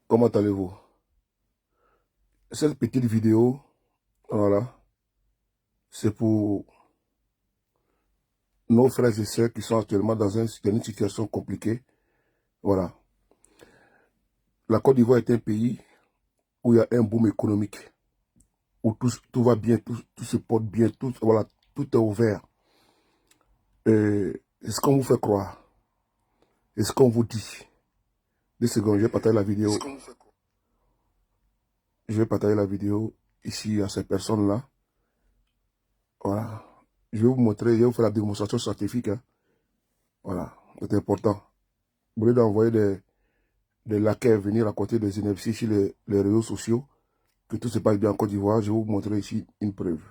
Comment allez-vous? Cette petite vidéo, voilà, c'est pour nos frères et sœurs qui sont actuellement dans une situation compliquée. Voilà. La Côte d'Ivoire est un pays où il y a un boom économique, où tout va bien, tout se porte bien, voilà, tout est ouvert. C'est ce qu'on vous fait croire. Et ce qu'on vous dit. 2 secondes, je vais partager la vidéo. Je vais partager la vidéo ici à ces personnes-là. Voilà. Je vais vous montrer, je vais vous faire la démonstration scientifique. Hein. Voilà, c'est important. Vous voulez d'envoyer des laquais venir raconter des inepties sur les réseaux sociaux, que tout se passe bien en Côte d'Ivoire, je vais vous montrer ici une preuve.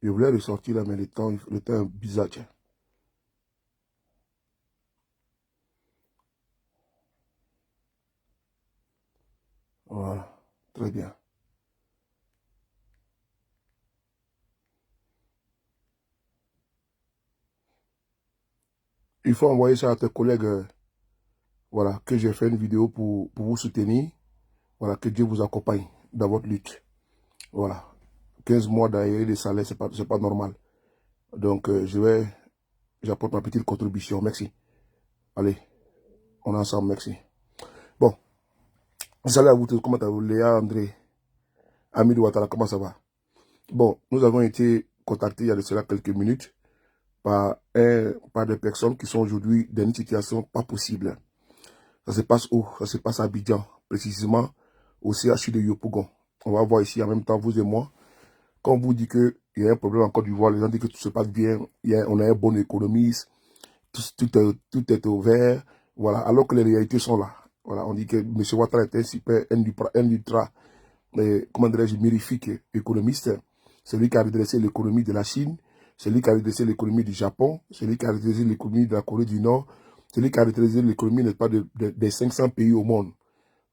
Je voulais ressortir là, mais le temps est bizarre. Tiens. Voilà, très bien. Il faut envoyer ça à tes collègues, voilà, que j'ai fait une vidéo pour vous soutenir. Voilà, que Dieu vous accompagne dans votre lutte. Voilà, 15 mois d'arriéré de salaire, c'est pas normal. Donc, j'apporte ma petite contribution. Merci. Allez, on est ensemble, merci. Bon, salut à vous tous, comment allez-vous? Léa, André, Amidou Ouattara, comment ça va? Bon, nous avons été contactés il y a de cela quelques minutes par des personnes qui sont aujourd'hui dans une situation pas possible. Ça se passe où? Ça se passe à Abidjan, précisément au CHU de Yopougon. On va voir ici en même temps, vous et moi. Quand on vous dit qu'il y a un problème en Côte d'Ivoire, les gens disent que tout se passe bien, on a un bon économiste, tout est ouvert, voilà, alors que les réalités sont là. Voilà, on dit que M. Ouattara est un super, un ultra, comment dirais-je, mirifique économiste. C'est lui qui a redressé l'économie de la Chine, c'est lui qui a redressé l'économie du Japon, c'est lui qui a redressé l'économie de la Corée du Nord, c'est lui qui a redressé l'économie, n'est-pas, des 500 pays au monde.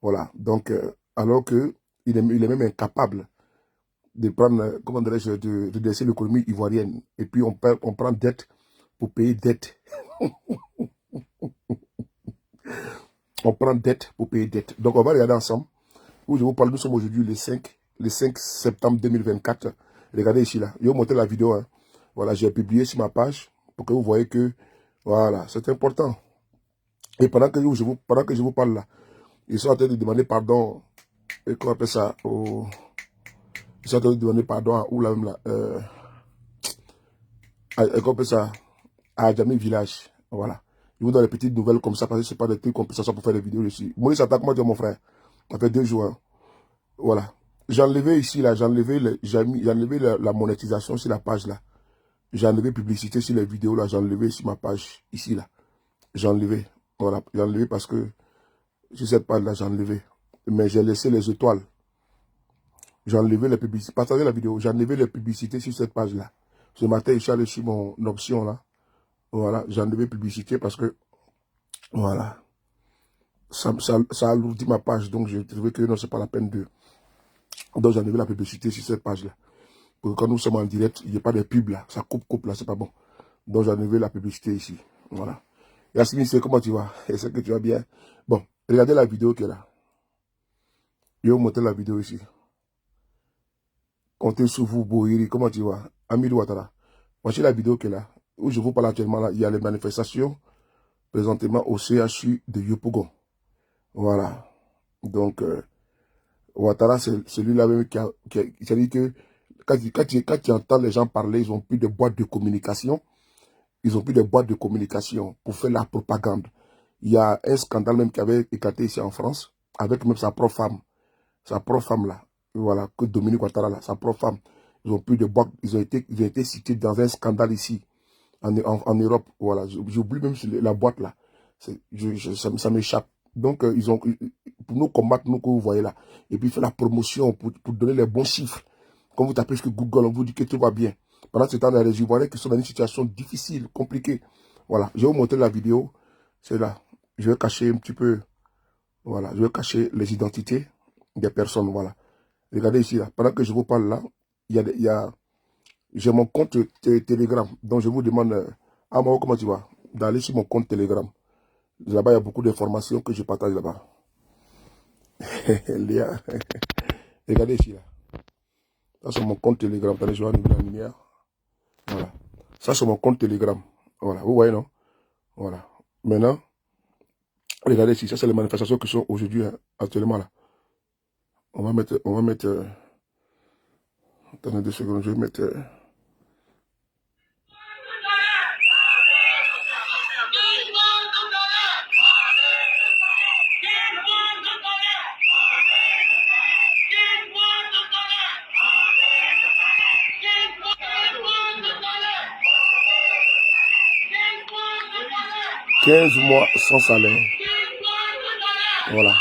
Voilà, donc, alors qu'il est même incapable de prendre, comment dirais-je, de redresser l'économie ivoirienne. Et puis on prend dette pour payer dette. On prend dette pour payer dette. Donc on va regarder ensemble. Où je vous parle, nous sommes aujourd'hui le 5 septembre 2024. Regardez ici là. Je vais vous montrer la vidéo. Hein. Voilà, j'ai publié sur ma page pour que vous voyez que, voilà, c'est important. Et pendant que je vous parle là, ils sont en train de demander pardon. Et qu'on appelle ça ils sont en train de demander pardon à où là même là. Qu'on appelle ça à Djamil Village. Voilà. Je vous donne des petites nouvelles comme ça parce que ce n'est pas des trucs comme ça pour faire des vidéos ici. Moïse attaque moi, mon frère. Ça fait 2 jours. Hein. Voilà. J'ai enlevé ici, là, j'ai enlevé la monétisation sur la page, là. J'ai enlevé publicité sur les vidéos, là. J'ai enlevé sur ma page, ici, là. J'ai enlevé. Voilà. J'ai enlevé parce que sur cette page-là, j'ai enlevé. Mais j'ai laissé les étoiles. J'ai enlevé les publicités. Partagez la vidéo. J'ai enlevé les publicités sur cette page-là. Ce matin, je suis allé sur mon option, là. Voilà. J'ai enlevé publicité parce que, voilà. Ça alourdit ma page. Donc, j'ai trouvé que non, c'est pas la peine de... Donc, j'ai enlevé la publicité sur cette page-là. Pour que quand nous sommes en direct, il n'y a pas de pub là. Ça coupe là, c'est pas bon. Donc j'ai enlevé la publicité ici. Voilà. Yasmine, c'est comment tu vas? Est-ce que tu vas bien? Bon, regardez la vidéo qui est là. Je vais vous montrer la vidéo ici. Comptez sur vous, Bohiri, comment tu vas? Amidou Ouattara. Voici la vidéo qui est là. Où je vous parle actuellement là. Il y a les manifestations présentement au CHU de Yopougon. Voilà. Donc, Ouattara, c'est celui-là même qui a dit que quand tu entends les gens parler, ils ont plus de boîtes de communication. Ils ont plus de boîtes de communication pour faire la propagande. Il y a un scandale même qui avait éclaté ici en France, avec même sa propre femme là, voilà, que Dominique Ouattara là, sa propre femme. Ils ont plus de boîtes, ils ont été cités dans un scandale ici, en Europe, voilà. J'oublie même la boîte là, ça m'échappe. Donc, pour nous combattre, nous que vous voyez là, et puis faire la promotion pour donner les bons chiffres. Quand vous tapez sur Google, on vous dit que tout va bien. Pendant ce temps, il y a les Ivoiriens qui sont dans une situation difficile, compliquée. Voilà, je vais vous montrer la vidéo. C'est là. je vais cacher un petit peu, voilà, je vais cacher les identités des personnes, voilà. Regardez ici, là, pendant que je vous parle là, j'ai mon compte Telegram, donc je vous demande, Amao, comment tu vas, d'aller sur mon compte Telegram. Là-bas, il y a beaucoup d'informations que je partage là-bas. Léa, regardez ici, là. Ça, c'est mon compte Telegram. Attendez, je vais allumer la lumière. Voilà. Ça, c'est mon compte Telegram. Voilà. Vous voyez, non? Voilà. Maintenant, regardez ici. Ça, c'est les manifestations qui sont aujourd'hui, hein, actuellement, là. On va mettre, attendez 2 secondes, je vais mettre, « 15 mois sans salaire. » Voilà.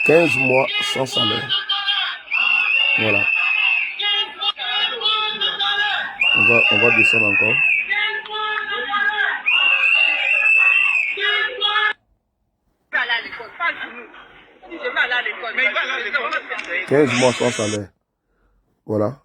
15 mois sans salaire. Voilà. On va descendre encore. 15 mois sans salaire. Voilà.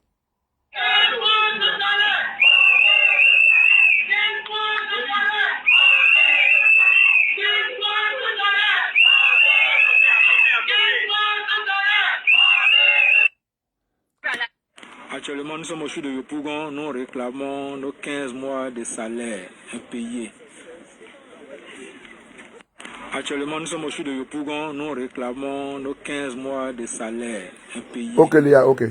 Actuellement, nous sommes au sud de Yopougon. Nous réclamons nos 15 mois de salaire impayés. Actuellement, nous sommes au sud de Yopougon. Nous réclamons nos 15 mois de salaire impayés. Ok, Léa, ok.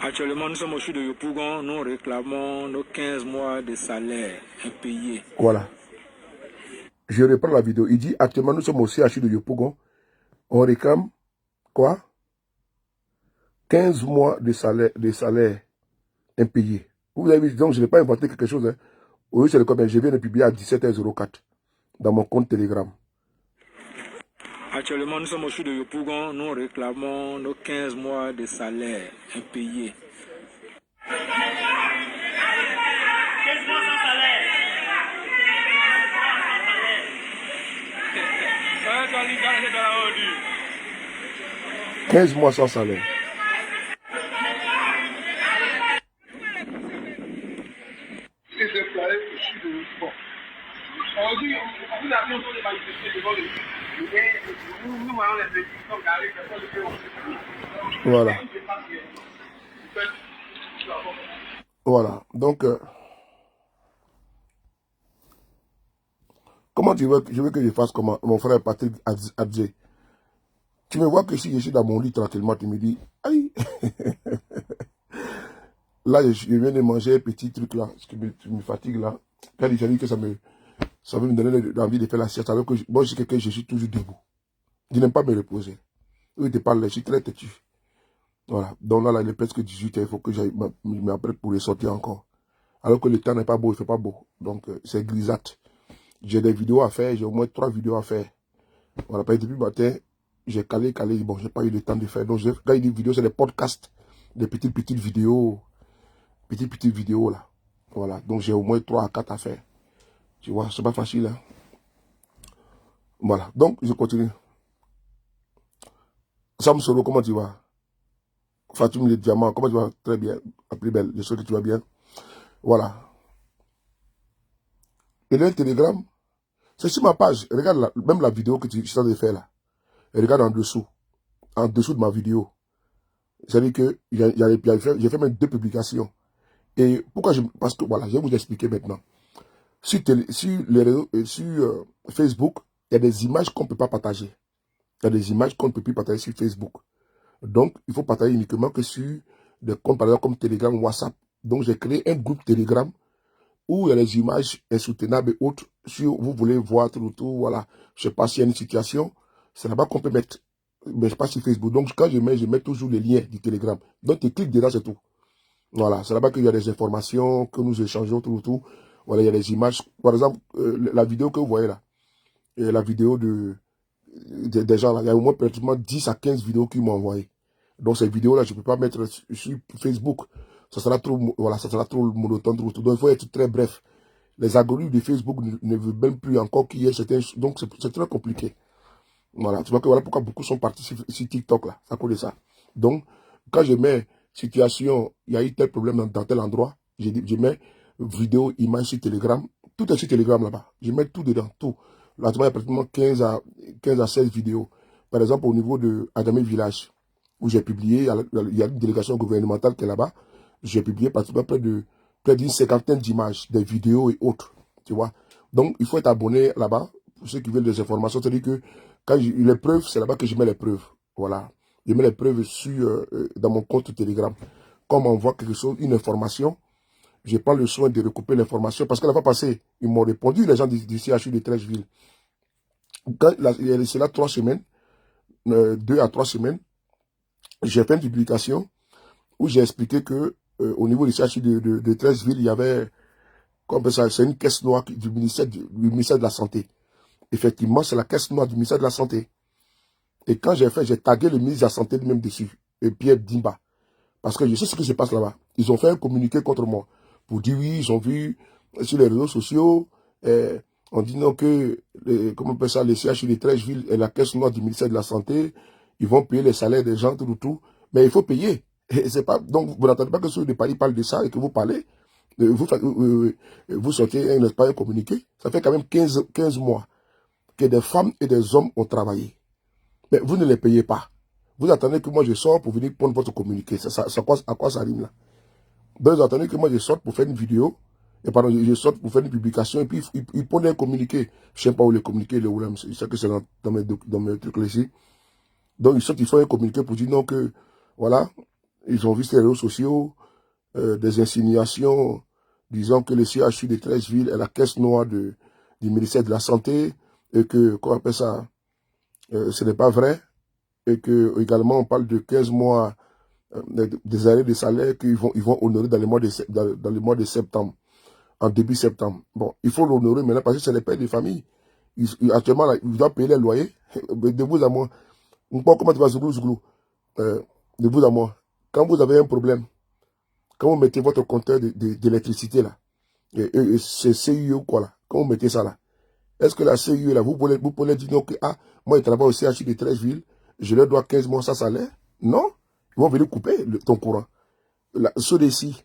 Actuellement, nous sommes au sud de Yopougon. Nous réclamons nos 15 mois de salaire impayés. Voilà. Je reprends la vidéo. Il dit, actuellement, nous sommes au CHU de Yopougon. On réclame, quoi? 15 mois de salaire impayé. Vous avez vu, donc je n'ai pas inventé quelque chose. Hein. Oui, c'est le combien? Je viens de publier à 17h04 dans mon compte Telegram. Actuellement, nous sommes au sud de Yopougon. Nous réclamons nos 15 mois de salaire impayés. 15 mois sans salaire. 15 mois sans salaire. Aujourd'hui, vous avez entendu les manifester devant le nous voyons les étudiants garés, voilà. Voilà. Donc, comment tu veux, je veux que je fasse comme mon frère Patrick Adjé. Tu me vois que si je suis dans mon lit tranquillement, tu me dis, aïe. Là, je viens de manger un petit truc là, ce qui me fatigue là. Quand j'ai dit que ça veut me donner envie de faire la sieste. Alors que moi, je suis quelqu'un, je suis toujours debout. Je n'aime pas me reposer. Oui, tu parles, je suis très têtu. Voilà. Donc là, il est presque 18h, il faut que j'aille m'apprête pour les sortir encore. Alors que le temps n'est pas beau, il ne fait pas beau. Donc, c'est grisâtre. J'ai des vidéos à faire, j'ai au moins 3 vidéos à faire. Voilà, depuis le matin, j'ai calé. Bon, j'ai pas eu le temps de faire. Donc, quand il dit vidéo, c'est des podcasts, des petites vidéos. Petites vidéos là. Voilà. Donc, j'ai au moins 3 à 4 à faire. Tu vois, c'est pas facile. Hein? Voilà. Donc, je continue. Sam Solo, comment tu vas? Fatim les diamants, comment tu vas? Très bien. La plus belle. Je sais que tu vas bien. Voilà. Et le Telegram, c'est sur ma page. Regarde même la vidéo que tu es en train de faire là. Et regarde en dessous. En dessous de ma vidéo. C'est-à-dire que j'ai fait même 2 publications. Et pourquoi parce que voilà, je vais vous expliquer maintenant. Sur les réseaux, sur Facebook, il y a des images qu'on ne peut pas partager. Il y a des images qu'on ne peut plus partager sur Facebook. Donc, il faut partager uniquement que sur des comptes, par exemple, comme Telegram, WhatsApp. Donc, j'ai créé un groupe Telegram où il y a les images insoutenables et autres. Si vous voulez voir tout, voilà. Je ne sais pas s'il y a une situation, c'est là-bas qu'on peut mettre. Mais je pas sur Facebook. Donc, quand je mets toujours les liens du Telegram. Donc, tu cliques dedans, c'est tout. Voilà. C'est là-bas qu'il y a des informations que nous échangeons, tout. Voilà, il y a des images. Par exemple, la vidéo que vous voyez là. La vidéo des gens là. Il y a au moins pratiquement 10 à 15 vidéos qu'ils m'ont envoyées. Donc ces vidéos-là, je ne peux pas mettre sur Facebook. Ça sera trop, voilà, ça sera trop monotone. Donc il faut être très bref. Les algorithmes de Facebook ne veulent même plus encore qu'il y ait certains... Donc c'est très compliqué. Voilà, tu vois que voilà pourquoi beaucoup sont partis sur TikTok là, ça cause de ça. Donc, quand je mets situation, il y a eu tel problème dans tel endroit, je mets vidéo, image sur Telegram, tout est sur Telegram là-bas. Je mets tout dedans, tout. Là, tu vois, il y a pratiquement 15 à 16 vidéos. Par exemple, au niveau de Adamé Village, où j'ai publié, il y a une délégation gouvernementale qui est là-bas, j'ai publié pratiquement près d'une cinquantaine d'images, des vidéos et autres, tu vois. Donc, il faut être abonné là-bas, pour ceux qui veulent des informations, c'est-à-dire que quand les preuves, c'est là-bas que je mets les preuves. Voilà. Je mets les preuves dans mon compte Telegram. Quand on m'envoie quelque chose, une information, je prends le soin de recouper l'information. Parce que la fois passée, ils m'ont répondu, les gens du CHU de Trècheville. C'est là 3 semaines, 2 à 3 semaines, j'ai fait une publication où j'ai expliqué que au niveau du CHU de Trècheville, il y avait, comme ça, c'est une caisse noire du ministère de la Santé. Effectivement, c'est la caisse noire du ministère de la Santé. Et quand j'ai tagué le ministre de la Santé lui-même dessus, et Pierre Dimba. Parce que je sais ce qui se passe là-bas. Ils ont fait un communiqué contre moi. Pour dire oui, ils ont vu sur les réseaux sociaux, on dit non que, comment on appelle ça, les CHU de Trècheville et la caisse noire du ministère de la Santé, ils vont payer les salaires des gens, tout. Mais il faut payer. Et c'est pas, donc, vous n'entendez pas que ceux de Paris parlent de ça et que vous parlez. Vous sortez un communiqué. Ça fait quand même 15 mois que des femmes et des hommes ont travaillé. Mais vous ne les payez pas. Vous attendez que moi je sorte pour venir prendre votre communiqué. À quoi ça rime là? Donc vous attendez que moi je sorte pour faire une vidéo. Et pardon, je sorte pour faire une publication. Et puis ils prennent un communiqué. Je ne sais pas où les communiqués, je sais que c'est dans mes trucs ici. Donc ils sortent, ils font un communiqué pour dire non que, voilà, ils ont vu sur les réseaux sociaux des insinuations disant que le CHU de Trècheville est la caisse noire du ministère de la Santé. Et que, qu'on appelle ça, ce n'est pas vrai. Et que également on parle de 15 mois des arrêts de salaire qu'ils vont honorer dans le mois de septembre, en début septembre. Bon, il faut l'honorer maintenant parce que c'est les pères de famille. Actuellement, là, ils doivent payer les loyers. De vous à moi. Comment tu vas Zouglou? De vous à moi. Quand vous avez un problème, quand vous mettez votre compteur d'électricité là, et c'est CIE ou quoi là, quand vous mettez ça là, est-ce que la CIE là, vous pouvez dire non que, ah, moi je travaille au CHU de Trècheville, je leur dois 15 mois sans salaire? Non. Ils vont venir couper ton courant. Ceux d'ici,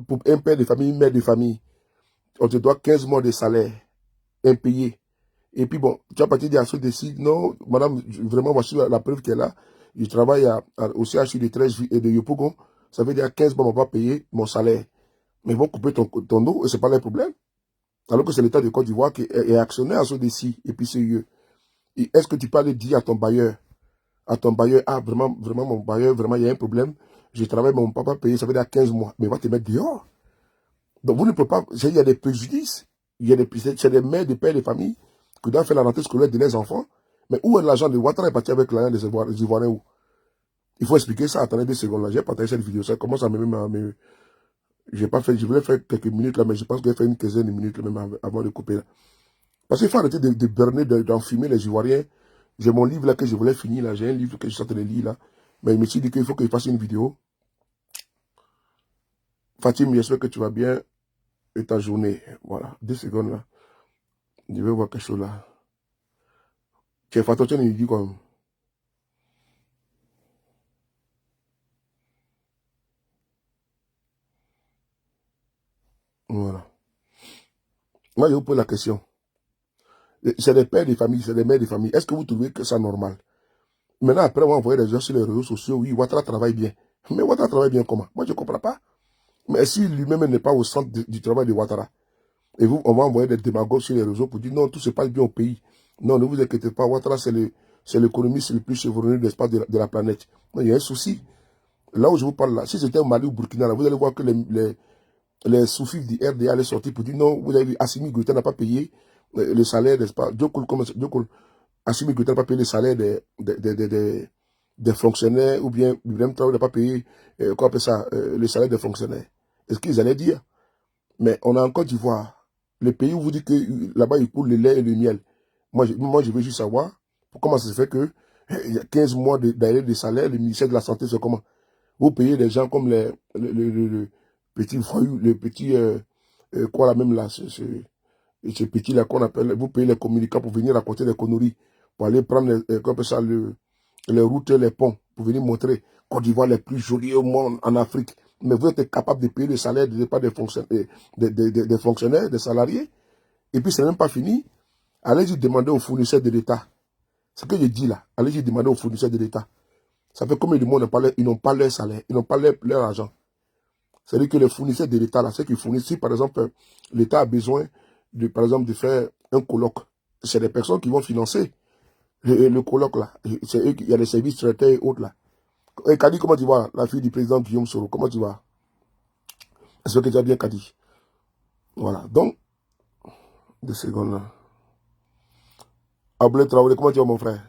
pour un père de famille, une mère de famille, on te doit 15 mois de salaire impayé. Et puis bon, tu vas partir dire à ceux d'ici, non, madame, vraiment, voici la preuve qu'elle a. Je travaille au CHU de Trècheville et de Yopougon. Ça veut dire 15 mois, on va pas payer mon salaire. Mais ils vont couper ton eau et c'est pas leur problème. Alors que c'est l'État de Côte d'Ivoire qui est actionnaire à ceux d'ici. Et puis c'est eux. Est-ce que tu peux aller dire à ton bailleur, ah, vraiment, mon bailleur, vraiment, il y a un problème. Je travaille, mais mon papa paye, ça veut dire 15 mois. Mais il va te mettre dehors. Donc, vous ne pouvez pas, il y a des préjudices. C'est des mères, des pères, des familles qui doivent faire la rentrée scolaire de leurs enfants. Mais où est l'argent de Ouattara est parti avec l'argent des Ivoiriens où? Il faut expliquer ça. Attendez 2 secondes là. J'ai partagé cette vidéo. Ça commence à me j'ai pas fait, je voulais faire quelques minutes là, mais je pense que j'ai fait une quinzaine de minutes là, même avant de couper là. Parce qu'il faut arrêter de berner, d'enfumer les Ivoiriens. J'ai mon livre là que je voulais finir là. J'ai un livre que je suis en train de lire là. Mais il me dit qu'il faut que je fasse une vidéo. Fatim, j'espère que tu vas bien et ta journée. Voilà, 2 secondes là. Je vais voir quelque chose là. Tu es Fatou, il dit quoi? Voilà. Moi, je vous pose la question. C'est des pères de famille, c'est des mères de famille. Est-ce que vous trouvez que c'est normal? Maintenant, après, on va envoyer des gens sur les réseaux sociaux. Oui, Ouattara travaille bien. Mais Ouattara travaille bien comment? Moi, je ne comprends pas. Mais si lui-même n'est pas au centre du travail de Ouattara, et vous, on va envoyer des démagogues sur les réseaux pour dire non, tout se passe bien au pays. Non, ne vous inquiétez pas, Ouattara, c'est l'économiste le plus chevronné, n'est-ce pas, de la planète. Non, il y a un souci. Là où je vous parle là, si c'était au Mali ou au Burkina, là, vous allez voir que les sous-fifs du RDA allaient sortir pour dire non, vous avez vu, Assimi Goïta n'a pas payé le salaire, n'est-ce pas, Assimi Goïta n'a pas payé le salaire des fonctionnaires, ou bien Ibrahim Traoré n'a pas payé, quoi on appelle ça, le salaire des fonctionnaires. Est-ce qu'ils allaient dire? Mais on a en Côte d'Ivoire, le pays où vous dites que là-bas il coule le lait et le miel. Moi, je veux juste savoir comment ça se fait que Il y a 15 mois d'arrêt de salaire, le ministère de la Santé, c'est comment? Vous payez des gens comme le petit voyou, le petit, quoi là même là, ce petit là qu'on appelle, vous payez les communicants pour venir raconter des conneries, pour aller prendre, comme ça, les routes, les ponts, pour venir montrer Côte d'Ivoire les plus jolis au monde en Afrique. Mais vous êtes capable de payer le salaire des fonctionnaires, des salariés. Et puis, c'est même pas fini. Allez-y demander aux fournisseurs de l'État. Ce que je dis là, allez-y demander aux fournisseurs de l'État. Ça fait combien de monde ils n'ont pas leur salaire, ils n'ont pas leur argent. C'est-à-dire que les fournisseurs de l'État, là, ceux qui fournissent, si par exemple, l'État a besoin, par exemple, de faire un colloque, c'est des personnes qui vont financer le colloque là. C'est eux, il y a des services traiteurs et autres là. Et Kadi, comment tu vas? La fille du président Guillaume Soro, comment tu vas? Est-ce que tu as bien Kadi? Voilà. Donc, 2 secondes là. Abel Traoré, comment tu vas mon frère?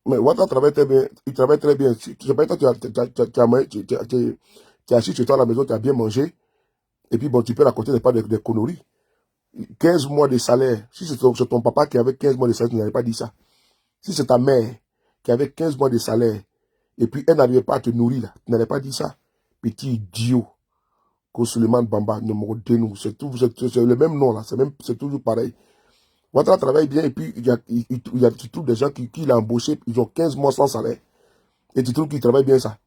Mais Ouattara travaille très bien. Il travaille très bien. Tu sais pas, toi, tu es assis chez toi à la maison, tu as bien mangé. Et puis bon, tu peux raconter des conneries. 15 mois de salaire. Si c'est ton papa qui avait 15 mois de salaire, tu n'avais pas dit ça. Si c'est ta mère qui avait 15 mois de salaire, et puis elle n'arrivait pas à te nourrir, là, tu n'avais pas dit ça. Petit idiot. Suleiman Bamba, numéro 2, c'est le même nom là, c'est toujours pareil. Ouattara travaille bien et puis tu trouves des gens qui l'ont embauché, ils ont 15 mois sans salaire. Et tu trouves qu'ils travaillent bien ça.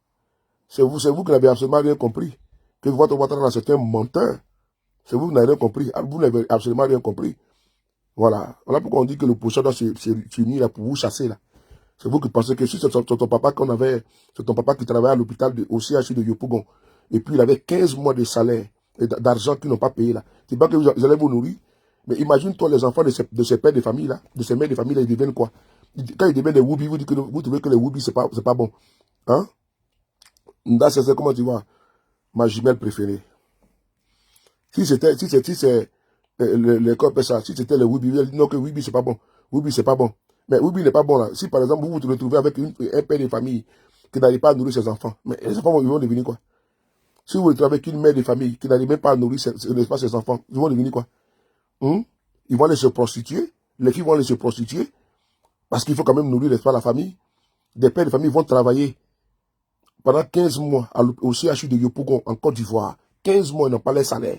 C'est vous qui n'avez absolument rien compris. Que votre Ouattara là, c'est un menteur. C'est vous qui n'avez rien compris. Vous n'avez absolument rien compris. Voilà. Voilà pourquoi on dit que le prochain doit s'unir pour vous chasser là. C'est vous qui pensez que si c'est ton papa c'est ton papa qui travaillait à l'hôpital au CHU de Yopougon. Et puis il avait 15 mois de salaire et d'argent qu'ils n'ont pas payé là. C'est pas que vous allez vous nourrir. Mais imagine-toi les enfants de ces pères de famille là, de ces mères de famille là, ils deviennent quoi? Quand ils deviennent des woubi, vous trouvez que les woubi c'est pas bon. Hein? Nda, c'est comment tu vois? Ma jumelle préférée. Si c'est ça, si c'était le Wibi, non que Wibi c'est pas bon. Wibi c'est pas bon. Mais Wibi n'est pas bon là. Si par exemple vous vous retrouvez avec un père de famille qui n'arrive pas à nourrir ses enfants, mais les enfants ils vont devenir quoi? Si vous vous retrouvez avec une mère de famille qui n'arrive même pas à nourrir ses enfants, ils vont devenir quoi? Ils vont aller se prostituer. Les filles vont aller se prostituer. Parce qu'il faut quand même nourrir la famille. Des pères de famille vont travailler pendant 15 mois au CHU de Yopougon en Côte d'Ivoire. 15 mois, ils n'ont pas les salaires.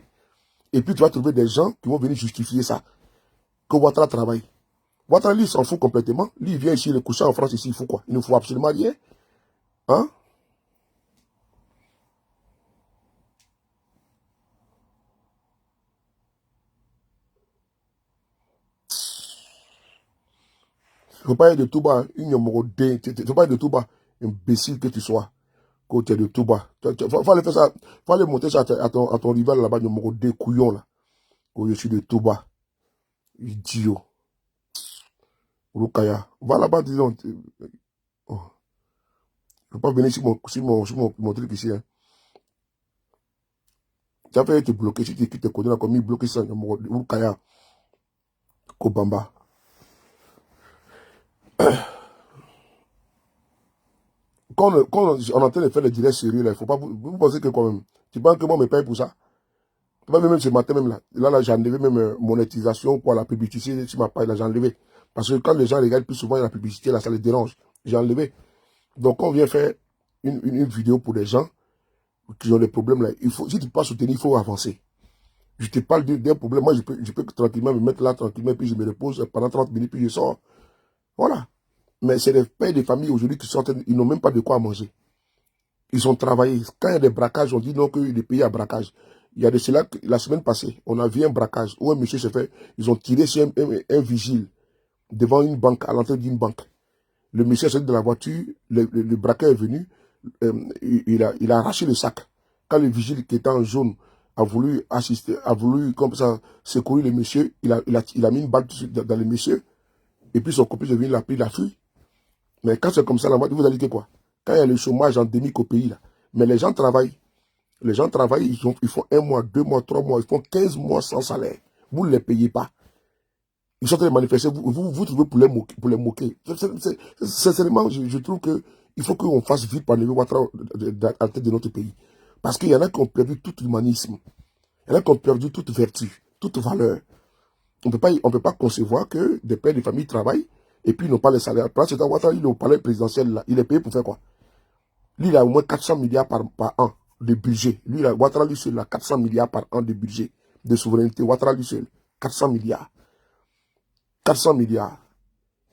Et puis tu vas trouver des gens qui vont venir justifier ça. Que Ouattara travaille. Ouattara, lui, il s'en fout complètement. Lui, il vient ici, il est couché en France, ici, il faut quoi? Il ne faut absolument rien. Hein? Il ne faut pas être de tout bas. Il ne faut pas être de tout bas. Imbécile que tu sois. Quand tu es de tout bas. Il faut aller faire ça. Faut aller monter ça à ton rival là-bas, numéro 2, couillon là. Quand je suis de tout bas. Idiot. Rukaya. Va là-bas, disons. Oh. Je ne peux pas venir sur mon truc ici. Hein. Tu as fait te bloquer. Si tu te connais là, comme il bloque ça, Rukaya. Kobamba. Quand on est en train de faire les directs sérieux, il ne faut pas vous pensez que quand même. Tu penses que moi, je me paye pour ça? Tu vois, même ce matin, même là j'ai enlevé même monétisation pour la publicité sur ma page, là, j'ai enlevé. Parce que quand les gens regardent plus souvent la publicité, là, ça les dérange. J'ai enlevé. Donc, quand on vient faire une vidéo pour des gens qui ont des problèmes, là, si tu peux pas soutenir, il faut avancer. Je te parle d'un problème. Moi, je peux tranquillement me mettre là, tranquillement, puis je me repose pendant 30 minutes, puis je sors. Voilà. Mais c'est des pères de famille aujourd'hui qui sortent, ils n'ont même pas de quoi manger. Ils ont travaillé. Quand il y a des braquages, on dit non que les pays à braquage. Il y a de cela, la semaine passée, on a vu un braquage où un monsieur s'est fait, ils ont tiré sur un vigile devant une banque, à l'entrée d'une banque. Le monsieur est sorti de la voiture, le braqueur est venu, il a arraché le sac. Quand le vigile qui était en jaune a voulu assister, a voulu comme ça secourir le monsieur, il a mis une balle dans le monsieur, et puis son complice est venu, il a fui. Mais quand c'est comme ça, vous allez dire quoi? Quand il y a le chômage endémique au pays, là, mais les gens travaillent. Les gens travaillent, ils font 1 mois, 2 mois, 3 mois, ils font 15 mois sans salaire. Vous ne les payez pas. Ils sont en train de manifester, vous trouvez pour les moquer. Sincèrement, je trouve qu'il faut qu'on fasse vite pour enlever Ouattara à la tête de notre pays. Parce qu'il y en a qui ont perdu tout l'humanisme. Il y en a qui ont perdu toute vertu, toute valeur. On peut pas concevoir que des pères de famille travaillent et puis ils n'ont pas les salaires. Parce que Ouattara, il est au palais présidentiel, là. Il est payé pour faire quoi? Lui, il a au moins 400 milliards par an de budget. Lui, Ouattara, lui seul, il a 400 milliards par an de budget de souveraineté. Ouattara, lui seul, 400 milliards. 400 milliards.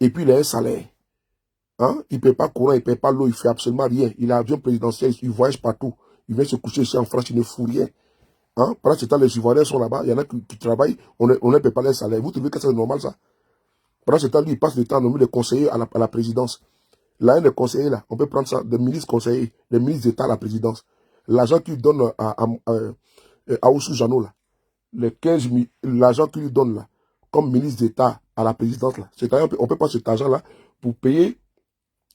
Et puis, il a un salaire. Hein? Il ne paie pas courant, il ne paie pas l'eau, il ne fait absolument rien. Il a un avion présidentiel, il voyage partout. Il vient se coucher ici en France, il ne fout rien. Hein? Pendant ce temps, les Ivoiriens sont là-bas, il y en a qui travaillent, on ne paie pas les salaires. Vous trouvez que c'est normal, ça? Pendant ce temps, lui, il passe le temps à nommer les conseillers à la présidence. Là, un des conseillers, là, on peut prendre ça, des ministres conseillers, des ministres d'État à la présidence. L'argent qu'il donne à Oussou Jano, là, l'argent qu'il lui donne, là, comme ministre d'État à la présidence, là, c'est-à-dire, on peut prendre cet argent-là pour payer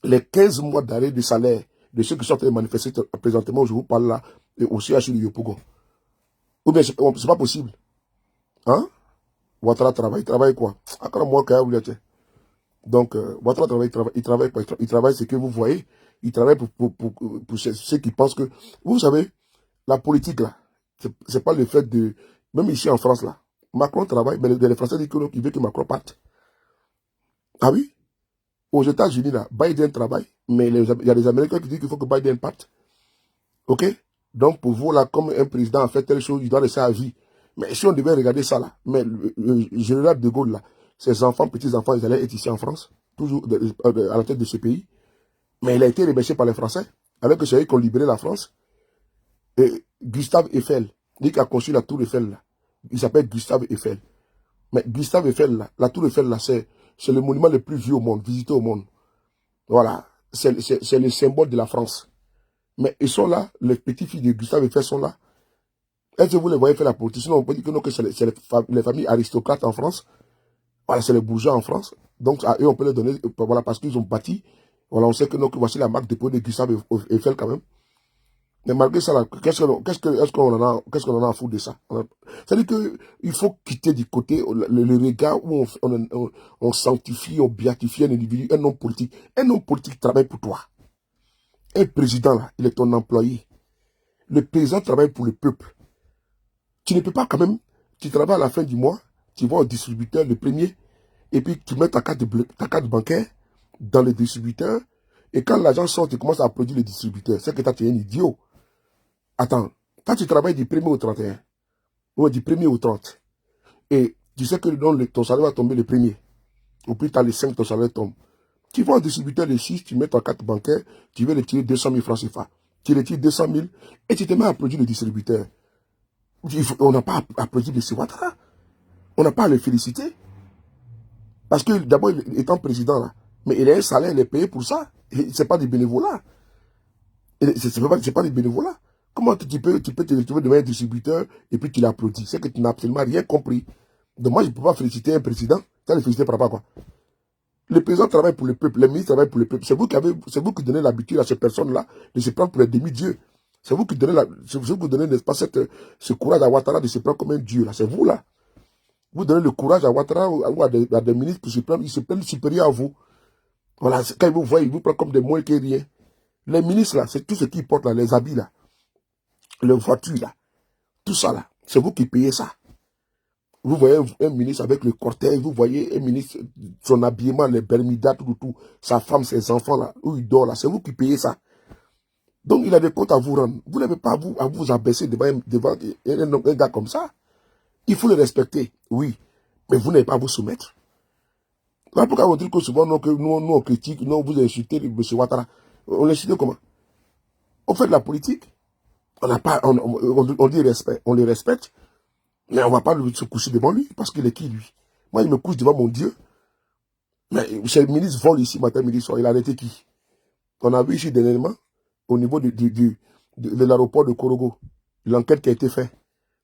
les 15 mois d'arrêt de salaire de ceux qui sont en train de manifester présentement, où je vous parle là, et au CHU de Yopougon. Ou bien, c'est pas possible. Hein? Ouattara travaille quoi? Encore moi, quand vous êtes. Donc, Ouattara travaille, il travaille ce que vous voyez. Il travaille pour ceux qui pensent que, vous savez, la politique là, c'est pas le fait de, même ici en France là, Macron travaille, mais les Français disent qu'il veut que Macron parte. Ah oui? Aux États-Unis là, Biden travaille, mais il y a des Américains qui disent qu'il faut que Biden parte. Ok? Donc, pour vous là, comme un président a fait telle chose, il doit laisser à vie. Mais si on devait regarder ça là, mais le général de Gaulle là, ses enfants, petits-enfants, ils allaient être ici en France, toujours à la tête de ce pays. Mais il a été rebêché par les Français, alors que c'est eux qui ont libéré la France. Et Gustave Eiffel, lui qui a conçu la tour Eiffel là, il s'appelle Gustave Eiffel. Mais Gustave Eiffel là, la tour Eiffel là, c'est le monument le plus vieux au monde, visité au monde. Voilà, c'est le symbole de la France. Mais ils sont là, les petits-fils de Gustave Eiffel sont là. Est-ce que vous les voyez faire la politique? Sinon, on peut dire que non, que c'est les familles aristocrates en France. Voilà, c'est les bourgeois en France. Donc, à eux, on peut les donner, voilà, parce qu'ils ont bâti. Voilà, on sait que, non, que voici la marque de de Gustave Eiffel quand même. Mais malgré ça, qu'est-ce qu'on en a à foutre de ça? C'est-à-dire qu'il faut quitter du côté le regard où on sanctifie, on béatifie un individu, un homme politique. Un homme politique travaille pour toi. Un président, là, il est ton employé. Le président travaille pour le peuple. Tu ne peux pas quand même, tu travailles à la fin du mois, tu vas au distributeur, le premier, et puis tu mets ta carte bancaire dans le distributeur, et quand l'argent sort, tu commences à applaudir le distributeur. C'est que tu es un idiot. Attends, quand tu travailles du 1er au 31, ou du 1er au 30, et tu sais que ton salaire va tomber le 1er, ou plus tard le 5, ton salaire tombe. Tu vas au distributeur le 6, tu mets ta carte bancaire, tu veux retirer 200 000 francs CFA. Tu retires 200 000, et tu te mets à applaudir le distributeur. On n'a pas à applaudir M. Ouattara. On n'a pas à le féliciter. Parce que d'abord, étant président là, mais il a un salaire, il est payé pour ça. C'est pas du bénévolat. C'est pas du bénévolat. Comment tu peux te retrouver devant un distributeur et puis tu l'applaudis? C'est que tu n'as absolument rien compris. Donc moi, je ne peux pas féliciter un président. Ça, le féliciter par rapport à quoi? Le président travaille pour le peuple, les ministres travaillent pour le peuple. C'est vous qui donnez l'habitude à ces personnes-là de se prendre pour les demi-dieux. C'est vous qui donnez, n'est-ce pas, ce courage à Ouattara de se prendre comme un dieu, là. C'est vous, là. Vous donnez le courage à Ouattara ou à des ministres qui ils se prennent supérieurs à vous. Voilà, quand ils vous voient, ils vous prennent comme des moins que rien. Les ministres, là, c'est tout ce qu'ils portent, là, les habits, là, les voitures, là, tout ça, là, c'est vous qui payez ça. Vous voyez un ministre avec le cortège, vous voyez un ministre, son habillement, les bermudas, tout, sa femme, ses enfants, là, où il dort, là, c'est vous qui payez ça. Donc, il a des comptes à vous rendre. Vous n'avez pas à vous abaisser devant un gars comme ça. Il faut le respecter, oui. Mais vous n'avez pas à vous soumettre. Voilà pourquoi on dit que souvent, nous on critique, non, vous insultez M. Ouattara. On l'insulte comment? On fait de la politique. On dit respect. On le respecte. Mais on ne va pas se coucher devant lui. Parce qu'il est qui, lui? Moi, il me couche devant mon Dieu. Mais le ministre vole ici, matin, midi, soir. Il a arrêté qui? On a vu ici dernièrement, au niveau de l'aéroport de Korogo, l'enquête qui a été faite,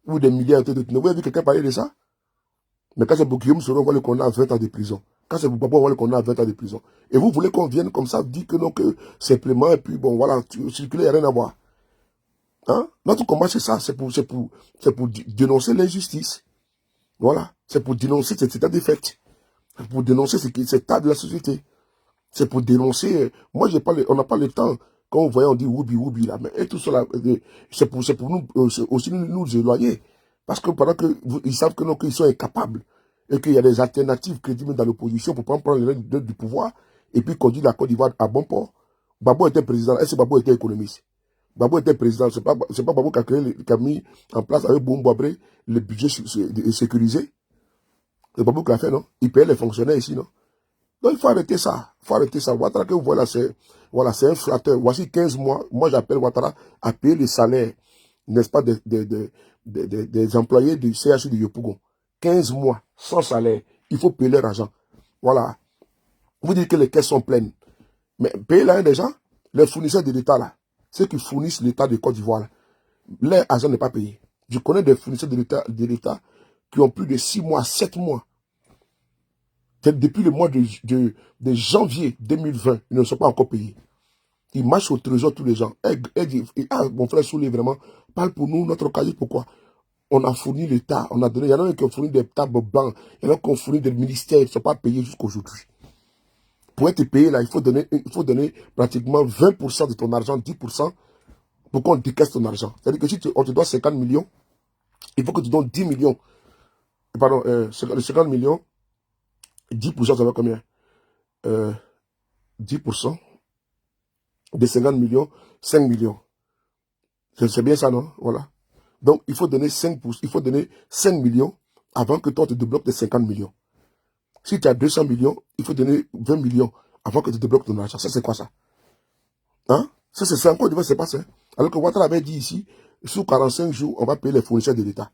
où des milliers ont été détenus. Vous avez vu quelqu'un parler de ça? Mais quand c'est pour Guillaume Soro, on va le condamner à 20 ans de prison. Quand c'est pour Papa, on va le condamner à 20 ans de prison. Et vous voulez qu'on vienne comme ça, dire que non, que c'est pleinement, et puis bon, voilà, circuler, il n'y a rien à voir. Hein? Notre combat, c'est ça, c'est pour dénoncer l'injustice. Voilà. C'est pour dénoncer cet état de fait. C'est pour dénoncer cet état de la société. C'est pour dénoncer. Moi, on n'a pas le temps. Quand on voit, on dit oubi, là. Mais et tout cela, c'est pour nous aussi nous éloigner. Parce que pendant qu'ils savent que non, qu'ils sont incapables. et qu'il y a des alternatives crédibles dans l'opposition pour prendre les rênes du pouvoir et puis conduire la Côte d'Ivoire à bon port. Gbagbo était président. Est-ce que Gbagbo était économiste? Gbagbo était président. C'est pas Gbagbo qui a mis en place avec Boumboabré le budget sécurisé. C'est Gbagbo qui l'a fait, non? Il payait les fonctionnaires ici, non? Donc, il faut arrêter ça. Il faut arrêter ça. Ouattara, que vous voyez là, c'est un flatteur. Voici 15 mois. Moi, j'appelle Ouattara à payer les salaires, n'est-ce pas, des employés du CHU de Yopougon. 15 mois, sans salaire. Il faut payer leur argent. Voilà. Vous dites que les caisses sont pleines. Mais payer là des gens, les fournisseurs de l'État, là, ceux qui fournissent l'État de Côte d'Ivoire, leur argent n'est pas payé. Je connais des fournisseurs de l'État qui ont plus de 6 mois, 7 mois. Depuis le mois de janvier 2020, ils ne sont pas encore payés. Ils marchent au trésor tous les gens. Mon frère Soulé, vraiment, parle pour nous, notre casier, pourquoi? On a fourni l'État, on a donné, il y en a qui ont fourni des tables blancs, il y en a qui ont fourni des ministères, ils ne sont pas payés jusqu'à aujourd'hui. Pour être payé, là, il faut donner pratiquement 20% de ton argent, 10%, pour qu'on décaisse ton argent. C'est-à-dire que si on te doit 50 millions, il faut que tu donnes 10 millions. Pardon, 50 millions, 10%, ça va combien 10% de 50 millions, 5 millions. C'est bien ça, non? Voilà. Donc, il faut donner 5%, il faut donner 5 millions avant que toi, tu débloques tes 50 millions. Si tu as 200 millions, il faut donner 20 millions avant que tu débloques ton argent. Ça, c'est quoi ça? Hein? Ça, c'est encore du c'est pas ça. Alors que Ouattara avait dit ici, sous 45 jours, on va payer les fournisseurs de l'État.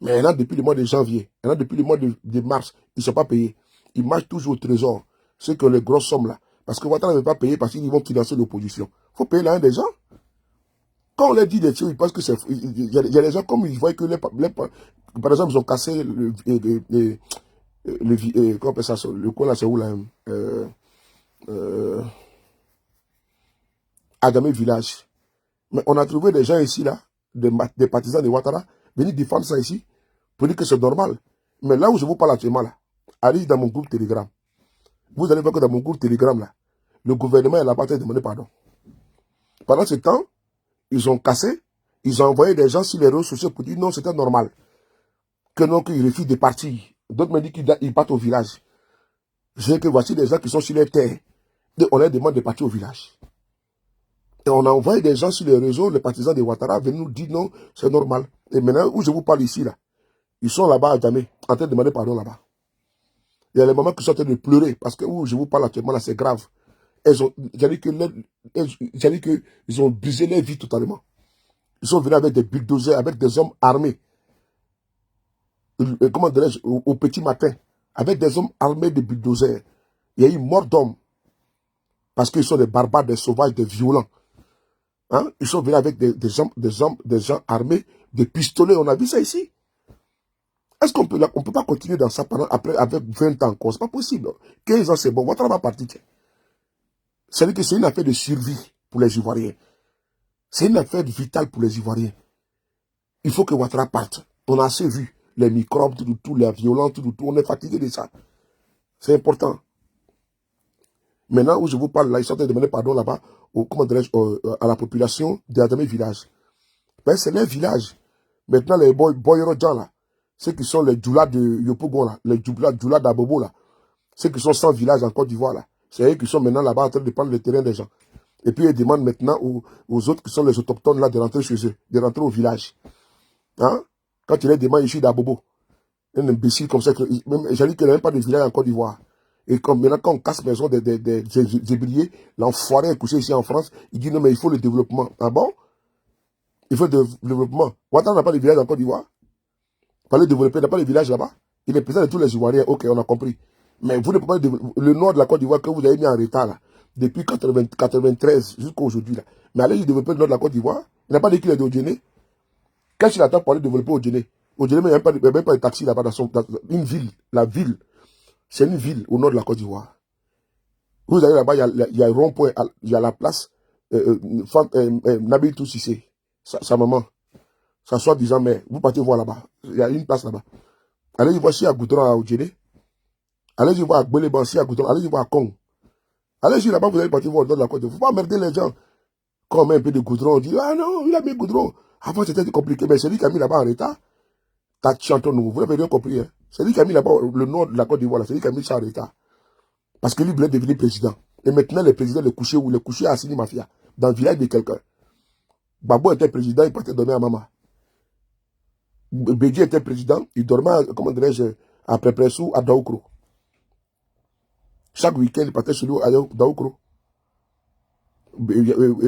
Mais il y en a depuis le mois de janvier, il y en a depuis le mois de mars, ils ne sont pas payés. Ils marchent toujours au trésor. Ceux qui ont les grosses sommes là. Parce que Ouattara ne veut pas payer parce qu'ils vont financer l'opposition. Il faut payer l'un des gens. Quand on leur dit des choses, ils pensent que c'est... Il y a des gens comme ils voient que par exemple, ils ont cassé comment on appelle ça, le coin là, c'est où là? Adamé Village. Mais on a trouvé des gens ici là, des partisans de Ouattara, venir défendre ça ici, pour dire que c'est normal. Mais là où je vous parle actuellement là, allez dans mon groupe Telegram. Vous allez voir que dans mon groupe Telegram là, le gouvernement est là-bas demandé pardon. Pendant ce temps, ils ont cassé, ils ont envoyé des gens sur les réseaux sociaux pour dire non, c'était normal. Que non, qu'ils refusent de partir. D'autres me disent qu'ils partent au village. Je sais que voici des gens qui sont sur les terres. On leur demande de partir au village. Et on a envoyé des gens sur les réseaux, les partisans de Ouattara, venir nous dire non, c'est normal. Et maintenant, où je vous parle ici, là, ils sont là-bas à Djamé, en train de demander pardon là-bas. Il y a les mamans qui sont en train de pleurer, parce que où je vous parle actuellement, là, c'est grave. J'allais qu'ils ont brisé leur vie totalement. Ils sont venus avec des bulldozers, avec des hommes armés. Comment dirais-je, au petit matin, avec des hommes armés de bulldozers. Il y a eu mort d'hommes. Parce qu'ils sont des barbares, des sauvages, des violents. Hein? Ils sont venus avec des gens armés, des pistolets. On a vu ça ici. Est-ce qu'on peut pas continuer dans ça après, avec 20 ans encore? C'est pas possible. 15 ans, c'est bon. Ouattara va partir. C'est-à-dire que c'est une affaire de survie pour les Ivoiriens. C'est une affaire vitale pour les Ivoiriens. Il faut que Ouattara parte. On a assez vu les microbes, tout, les violents, tout. On est fatigué de ça. C'est important. Maintenant, où je vous parle, là, ils sont en train de demander pardon là-bas, à la population d'Adamé Village. Ben, c'est leur village. Maintenant, les Boyrodjan, là, ceux qui sont les Djoula de Yopougon, là, les Djoula d'Abobo, là, ceux qui sont sans village en Côte d'Ivoire, là, c'est eux qui sont maintenant là-bas en train de prendre le terrain des gens. Et puis, ils demandent maintenant aux autres qui sont les autochtones, là, de rentrer chez eux, de rentrer au village. Hein? Quand ils les demandent ici d'Abobo, un imbécile comme ça, j'ai dit qu'il n'y a même pas de village en Côte d'Ivoire. Et comme maintenant, quand on casse maison des zébriers, l'enfoiré est couché ici en France, il dit non, mais il faut le développement. Ah bon? Il faut le développement. Ouattara n'a pas de village en Côte d'Ivoire. Pas le développer, il n'a pas de village là-bas. Il est président de tous les Ivoiriens. Ok, on a compris. Mais vous ne pouvez pas développer le nord de la Côte d'Ivoire que vous avez mis en retard là, depuis 93 jusqu'à aujourd'hui là. Mais allez développer le nord de la Côte d'Ivoire. Il n'a pas dit qu'il est de Odjéné. Qu'est-ce qu'il attend pour aller développer Odjéné? Odjéné, il n'y a même pas de taxi là-bas dans une ville. La ville. C'est une ville au nord de la Côte d'Ivoire. Vous allez là-bas, il y a un rond-point, il y a la place Nabil Toussissé, sa maman, sa soi-disant mère. Vous partez voir là-bas. Il y a une place là-bas. Allez-y voir si à Goudron à Odjéné. Allez-y voir à Gbeleban si à Goudron. Allez-y voir à Kong. Allez-y là-bas, vous allez partir voir au nord de la Côte d'Ivoire. Il ne faut pas merder les gens. Quand on met un peu de goudron, on dit ah non, il a mis goudron. Avant c'était compliqué, mais celui qui a mis là-bas en état, t'as chanté nous. Vous n'avez rien compris. Hein? C'est lui qui a mis là-bas le nord de la Côte d'Ivoire, c'est lui qui a mis ça en retard. Parce que lui voulait devenir président. Et maintenant, le président le couchait où? Le couchait à Sini Mafia, dans le village de quelqu'un. Babo était président, il partait dormir à Mama. Bédi était président, il dormait, comment dirais-je, à Prépressou, à Daoukro. Chaque week-end, il partait chez lui à Daoukro.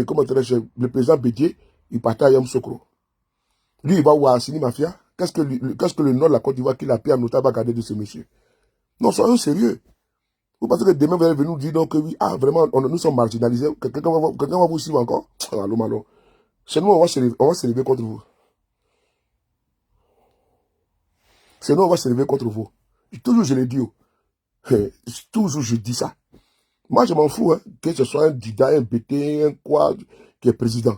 Comment dirais-je, le président Bédier, il partait à Yamsokro. Lui, il va où à Sini Mafia? Qu'est-ce que le nord de la Côte d'Ivoire qu'il a pris en otage va garder de ce monsieur? Non, soyons sérieux. Vous pensez que demain, vous allez venir nous dire donc que oui, ah, vraiment, nous sommes marginalisés. Quelqu'un va vous suivre encore? Allô, malo. C'est nous, on va se lever contre vous. C'est nous, on va se lever contre vous. Toujours, je le dis. Toujours, je dis ça. Moi, je m'en fous, hein, que ce soit un Dida, un BT, un quoi, qui est président.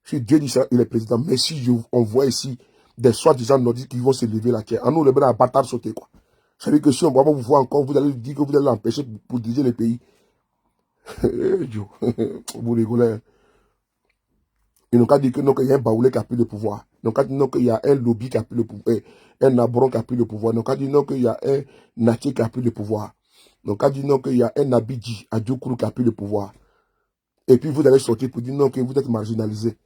Si Dieu dit ça, il est président. Mais si on voit ici des soi-disant nordiques qui vont se lever la terre, en nous, les bras à bâtard sauter, quoi. Ça veut dire que si on va vous voir encore, vous allez dire que vous allez l'empêcher pour diriger les pays. Vous rigolez. Ils n'ont qu'à dire qu'il y a un baoulé qui a pris le pouvoir. Ils n'ont qu'à dire qu'il y a un lobby qui a pris le pouvoir. Un Nabron qui a pris le pouvoir. Ils n'ont qu'à dire qu'il y a un Naché qui a pris le pouvoir. Ils n'ont qu'à dire qu'il y a un Abidji à Djokourou qui a pris le pouvoir. Et puis vous allez sortir pour dire non, que vous êtes marginalisé.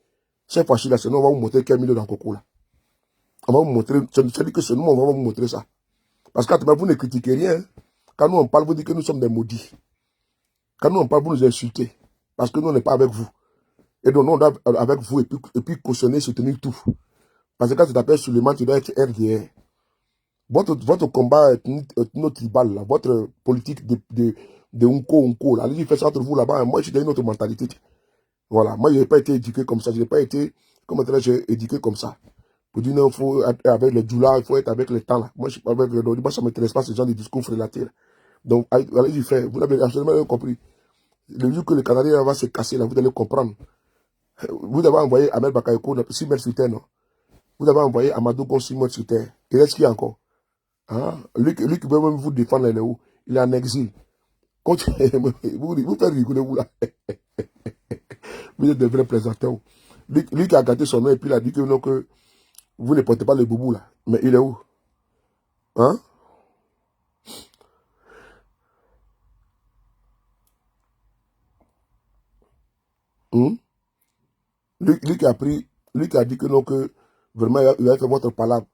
Cette fois-ci, là, sinon on va vous montrer quel milieu dans le coco, là. On va vous montrer, c'est-à-dire que sinon on va vous montrer ça. Parce que quand vous ne critiquez rien, quand nous on parle, vous dites que nous sommes des maudits. Quand nous on parle, vous nous insultez. Parce que nous on n'est pas avec vous. Et donc nous on doit avec vous et puis cautionner, soutenir tout. Parce que quand tu t'appelles Suleiman, tu dois être RDR. Votre combat ethno-tribal, là, votre politique de Unko, là, allez-y, faites ça entre vous là-bas. Moi, j'ai une autre mentalité. Voilà. Moi, je n'ai pas été éduqué comme ça. Je n'ai pas été, comment dirais-je, éduqué comme ça. Pour dire non, il faut être avec les doulas, il faut être avec les temps là. Moi, je suis pas avec les moi, ça ne m'intéresse pas ce genre de discours relatés. Donc, allez-y, frère. Vous l'avez absolument compris. Le jour que le Canadien va se casser là, vous allez comprendre. Vous avez envoyé Ahmed Bakayoko 6 mètres sur terre, non? Vous avez envoyé Amadou Gon 6 mètres sur terre. Il reste qui encore? Hein? Lui qui peut même vous défendre, il est où? Il est en exil. Vous faites rigoler, vous là. Vous êtes des vrais présenteurs. Lui qui a gâté son nom et puis il a dit que non, que vous ne portez pas le boubou là. Mais il est où? Hein? Lui qui a dit que non, que vraiment il a fait votre palabre.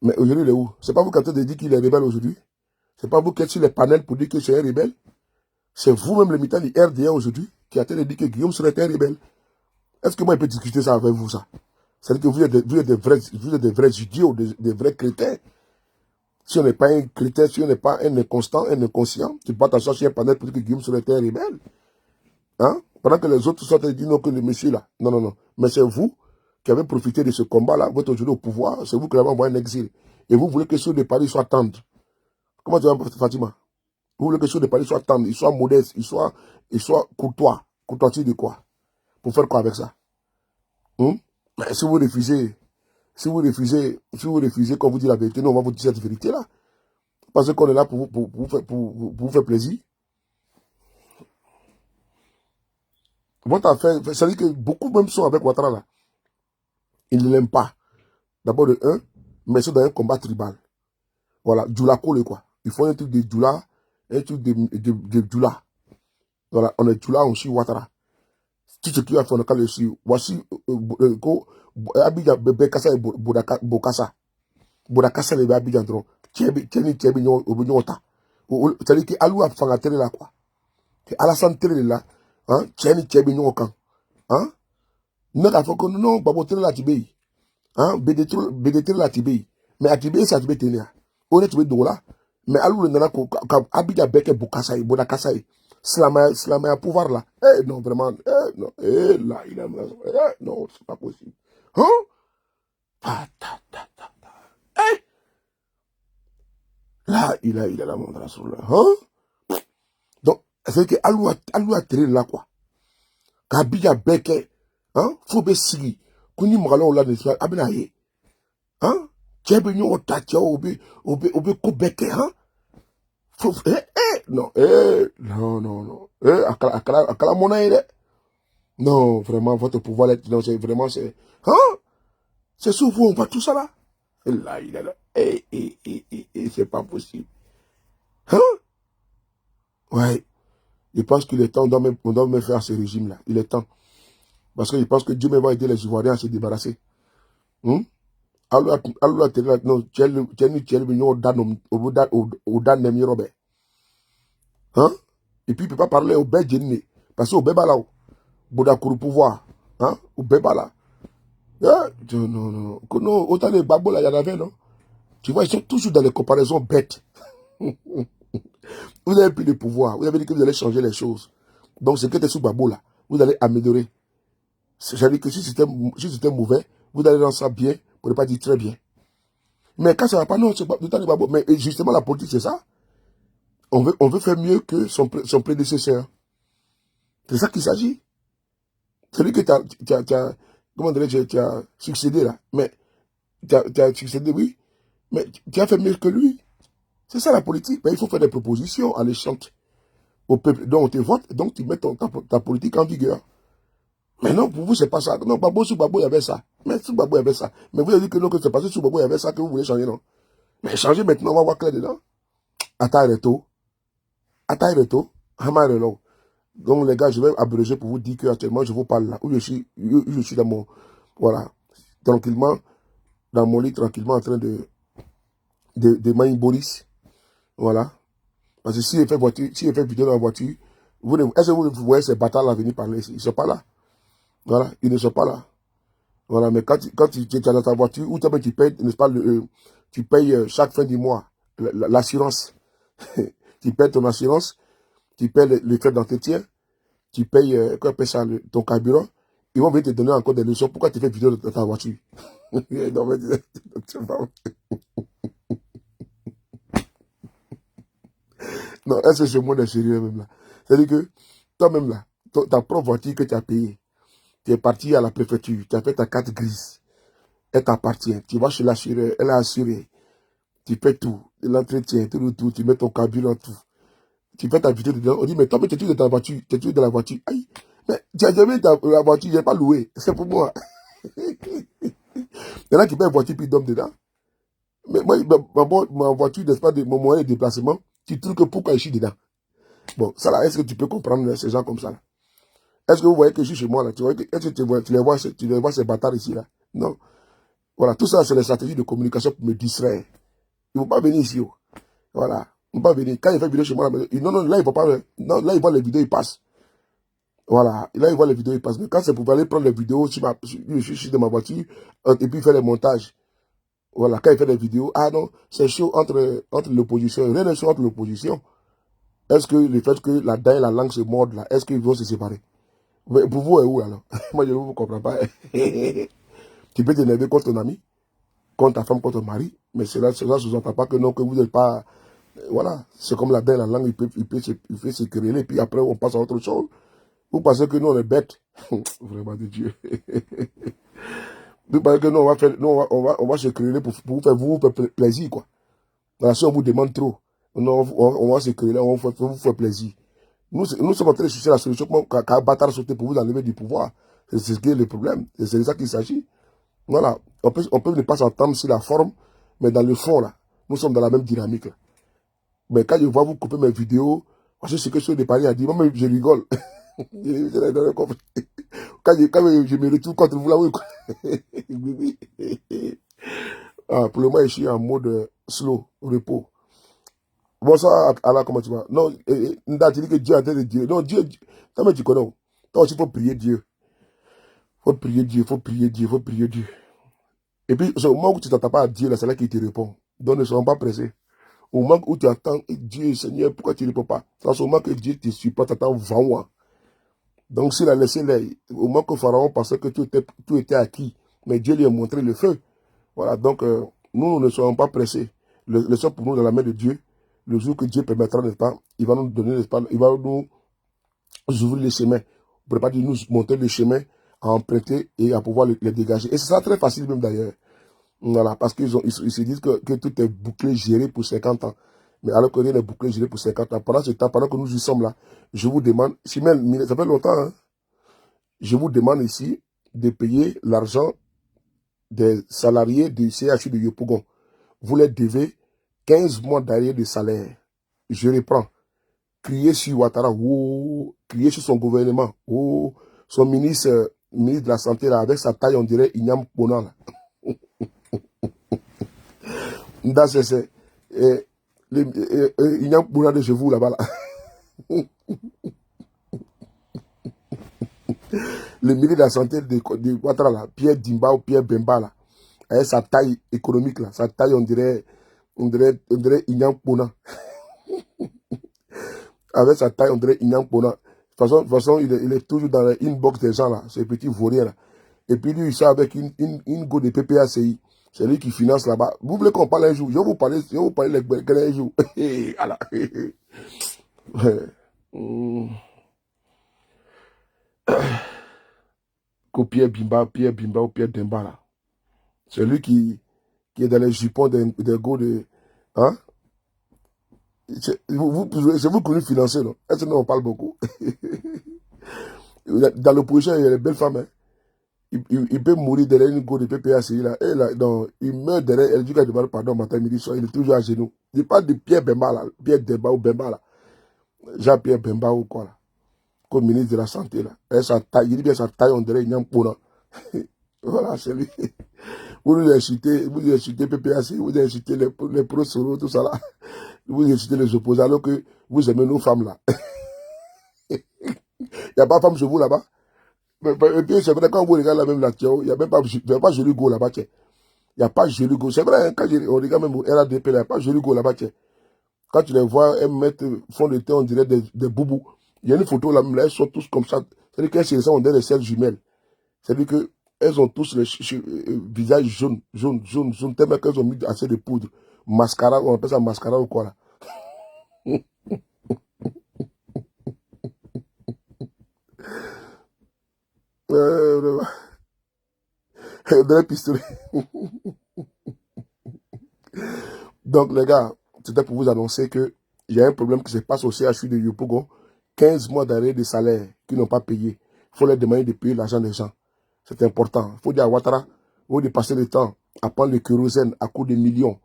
Mais aujourd'hui, il est où? C'est pas vous qui avez dit qu'il est rebelle aujourd'hui? C'est pas vous qui êtes sur les panels pour dire que c'est un rebelle? C'est vous-même le militant du RDA aujourd'hui qui a dit que Guillaume serait un rebelle. Est-ce que moi, je peux discuter ça avec vous, ça? C'est-à-dire que vous êtes des vrais idiots, des vrais crétins. Si on n'est pas un crétin, si on n'est pas un inconstant, un inconscient, tu peux t'asseoir sur un panel pour dire que Guillaume serait un rebelle. Hein? Pendant que les autres sortent et disent non, que le monsieur là. Non, non, non. Mais c'est vous qui avez profité de ce combat-là, vous êtes aujourd'hui au pouvoir, c'est vous qui l'avez envoyé en exil. Et vous voulez que ceux de Paris soient tendres. Comment tu vas, Fatima? Vous voulez que ceux de Paris soient tendres, ils soient modestes, ils soient courtois. Courtoisie de quoi? Pour faire quoi avec ça? Mais si vous refusez, quand vous dites la vérité, nous on va vous dire cette vérité-là. Parce qu'on est là pour vous faire plaisir. Votre affaire, c'est-à-dire que beaucoup même sont avec Ouattara là. Ils ne l'aiment pas. D'abord de un, mais c'est dans un combat tribal. Voilà, Djoula Kole quoi. Ils font un truc de Djoula, un truc de Djoula. Voilà, on est Djoula, on suit Ouattara. Tout ce qui va faire, on a qu'à le suivre. Voici, Abidjan, Bekassa et Bokassa. Bodakassa, les Abidjan, Tchebi, Obinyota. C'est-à-dire qu'Alou a fait un télé là quoi. Alassane télé là, hein, Tchebi, Nyokan. Hein? Non, non, Babo télé là, Tibé. Hein, BDT la Tibé. Mais à Tibé, c'est à Tibé Ténia. On est Tibé Dola. Mais Alou le nana, Abidjan Beke Bokassa, Bodakassa, Slamaya pouvoir là. Eh, non, vraiment, non, là, il a, non, c'est pas possible. Hein? Là, il a la montre sur là. Hein? Donc, c'est que Alou a tiré là, quoi. Kabia Beke, hein? Foube Sigi. Kuni Mgalon là, Abinaye. Hein? Tchébignon au Tatia, Obe Kobeke, hein? Non, non. Akala monnaie, non, vraiment, votre pouvoir, non, c'est vraiment, c'est, hein? C'est sous vous, on voit tout ça là. Là, il est là. C'est pas possible. Hein? Ouais. Je pense qu'il est temps, on doit même faire ce régime-là. Il est temps. Parce que je pense que Dieu même va aider les Ivoiriens à se débarrasser. Non, hein? Et puis il ne peut pas parler au bête Jenny. Parce qu'au béba là, Bodakourou pouvoir. Hein? Au béba là. Non. Non, autant les babos là, il y en avait, non? Tu vois, ils sont toujours dans les comparaisons bêtes. Vous avez plus de pouvoir. Vous avez dit que vous allez changer les choses. Donc, ce qui était sous babo là, vous allez améliorer. C'est-à-dire que si c'était mauvais, vous allez rendre ça bien, pour ne pas dire très bien. Mais quand ça va pas, non, c'est pas tout le temps les babos. Mais justement, la politique, c'est ça. On veut faire mieux que son prédécesseur. C'est ça qu'il s'agit. Celui que comment dirais-je, tu as succédé là. Mais, tu as succédé, oui. Mais tu as fait mieux que lui. C'est ça la politique. Mais il faut faire des propositions alléchantes au peuple. Donc on te vote, donc tu mets ta politique en vigueur. Mais non, pour vous, c'est pas ça. Non, Babo, sous Babo, il y avait ça. Mais sous Babo, il y avait ça. Mais vous avez dit que non, que c'est passé sous Babo, il y avait ça, que vous voulez changer, non. Mais changer maintenant, on va voir clair dedans. Attaque reto. Hamarelo. Donc les gars, je vais abréger pour vous dire qu'actuellement, je vous parle là. Où je suis dans mon, voilà, tranquillement, dans mon lit, tranquillement, en train de manger Boris. Voilà. Parce que si il fait vidéo dans la voiture, est-ce que vous voyez ces bâtards là venir parler ici? Ils ne sont pas là. Voilà, ils ne sont pas là. Voilà, mais quand tu es dans ta voiture, ou tu payes, n'est-ce pas, tu payes chaque fin du mois l'assurance. Tu payes ton assurance, tu payes les frais d'entretien, tu payes, quoi appelle ça, ton carburant. Ils vont venir te donner encore des leçons. Pourquoi tu fais vidéo dans ta voiture? Non, non, est-ce que ce monde est sérieux même là? C'est-à-dire que toi-même là, ta propre voiture que tu as payée, tu es parti à la préfecture, tu as fait ta carte grise, elle t'appartient, tu vas chez l'assureur, elle a assuré, tu fais tout, l'entretien, tout, tu mets ton carburant, tout. Tu fais ta vidéo dedans, on dit, mais toi, mais tu es toujours dans ta voiture, tu es toujours dans la voiture. Aïe, mais tu as jamais dans la voiture, je n'ai pas loué, c'est pour moi. Il y en a qui paient une voiture puis ils dorment dedans. Mais moi, ma voiture, n'est-ce pas, mon moyen de déplacement, tu trouves que pourquoi je suis dedans? Bon, ça là, est-ce que tu peux comprendre ces gens comme ça là? Est-ce que vous voyez que je suis chez moi là? Est-ce que tu les vois ces bâtards ici là? Non. Voilà, tout ça, c'est les stratégies de communication pour me distraire. Ils ne vont pas venir ici. Oh. Voilà. Ils ne vont pas venir. Quand ils font vidéo chez moi, là, non, là, ils ne vont pas. Non, là, ils voient les vidéos, ils passent. Voilà. Là, ils voient les vidéos, ils passent. Mais quand c'est pour aller prendre les vidéos, je suis dans ma voiture, et puis faire les montages. Voilà. Quand ils font les vidéos, ah non, c'est chaud entre l'opposition. Rien n'est chaud entre l'opposition. Est-ce que le fait que la dent et la langue se mordent là, est-ce qu'ils vont se séparer? Mais pour vous, est où alors? Moi, je ne vous comprends pas. Tu peux t'énerver contre ton ami, contre ta femme, contre ton mari, mais cela ne sous-entend pas que non, que vous n'êtes pas. Voilà, c'est comme la dent et la langue, il peut se quereller, puis après on passe à autre chose. Vous pensez que nous on est bêtes? Vraiment de Dieu. Vous pensez que nous on va se quereller pour vous faire plaisir, quoi. Voilà, si on vous demande trop, on va se quereller, on va vous faire plaisir. Nous sommes en train de chercher la solution qu'à bâtard sauter pour vous enlever du pouvoir. C'est ce qui est le problème. C'est de ça qu'il s'agit. Voilà. On peut ne pas s'entendre sur la forme, mais dans le fond, là, nous sommes dans la même dynamique. Là. Mais quand je vois vous couper mes vidéos, parce que ce que ce de Paris a dit, moi-même, je rigole. Quand je me retrouve contre vous là, oui. Ah, pour le moment, je suis en mode slow, repos. Bonsoir, Allah, comment tu vas? Non, tu dis que Dieu a dit Dieu. Non, Dieu, toi, tu connais. Toi aussi, il faut prier Dieu. Faut prier Dieu. Et puis, au moment où tu ne t'attends pas à Dieu, là, c'est là qu'il te répond. Donc, ne soyons pas pressés. Au moment où tu attends Dieu, Seigneur, pourquoi tu ne réponds pas? C'est au moment que Dieu te suit pas, tu attends 20 mois. Donc, s'il a laissé au moment que Pharaon pensait que tout était acquis, mais Dieu lui a montré le feu. Voilà, donc, nous ne soyons pas pressés. Laissons pour nous dans la main de Dieu. Le jour que Dieu permettra, n'est-ce pas, il va nous donner, n'est-ce pas, il va nous ouvrir les chemins. Pour ne pas dire nous montrer les chemins à emprunter et à pouvoir les dégager. Et c'est ça très facile même d'ailleurs. Voilà, parce qu'ils se disent que tout est bouclé, géré pour 50 ans. Mais alors que rien n'est bouclé, géré pour 50 ans. Pendant ce temps, pendant que nous y sommes là, je vous demande, Chimel, ça fait longtemps, hein, je vous demande ici de payer l'argent des salariés du CHU de Yopougon. Vous leur devez 15 mois d'arrêt de salaire. Je reprends. Crier sur Ouattara, oh, crier sur son gouvernement, oh, son ministre de la Santé, là, avec sa taille, on dirait Ignam Pona. C'est Ignam Pona de chez vous, là-bas. Là. Le ministre de la Santé de Ouattara, là, Pierre Dimba ou Pierre Bemba, là, avec sa taille économique, là, sa taille, on dirait Ignam Pona. Avec sa taille, on dirait Ignam Pona. De toute façon il est toujours dans l'inbox des gens, là, ces petits vauriers, là. Et puis lui, il sort avec une go de PPACI. C'est lui qui finance là-bas. Vous voulez qu'on parle un jour? Je vais vous parler les un jour. Voilà. Pierre Bimba ou Pierre Demba, là. C'est lui qui est dans les jupons des go de... Hein? C'est vous qui nous financez, non? Est-ce que nous on parle beaucoup? Dans l'opposition, il y a des belles femmes, hein? Il peut mourir derrière une go de PPACI, là. Et là, non, il meurt derrière, elle dit qu'elle demande pardon matin, midi, soir, il est toujours à genoux. Il parle de Pierre Bemba, là. Pierre Demba ou Bemba, là. Jean-Pierre Bemba ou quoi, là. Comme ministre de la Santé, là. Et sa taille, il dit bien sa taille, on dirait une Pona. Voilà, c'est lui. Vous nous incitez PPACI, vous incitez les pro-solo, tout ça, là. Vous incitez les opposants, alors que vous aimez nos femmes, là. Il n'y a pas de femme chez vous, là-bas. Et puis, c'est vrai, quand vous regardez la même là, il n'y a même pas joli go là-bas, il n'y a pas joli go. C'est vrai, quand on regarde même au RADP, il n'y a pas joli go là-bas, quand tu les vois, elles mettent fond de teint, on dirait des boubous. Il y a une photo là, elles sont tous comme ça. C'est-à-dire qu'elles se ressemblent, on dirait des sœurs jumelles. C'est-à-dire qu'elles ont tous le visage jaune, tellement qu'elles ont mis assez de poudre. Mascara, on appelle ça mascara ou quoi là. Des pistolets. Donc, les gars, c'était pour vous annoncer qu'il y a un problème qui se passe au CHU de Yopougon. 15 mois d'arrêt de salaire qu'ils n'ont pas payé. Il faut leur demander de payer l'argent des gens. C'est important. Il faut dire à Ouattara, au lieu de passer le temps à prendre le kérosène à coût de millions,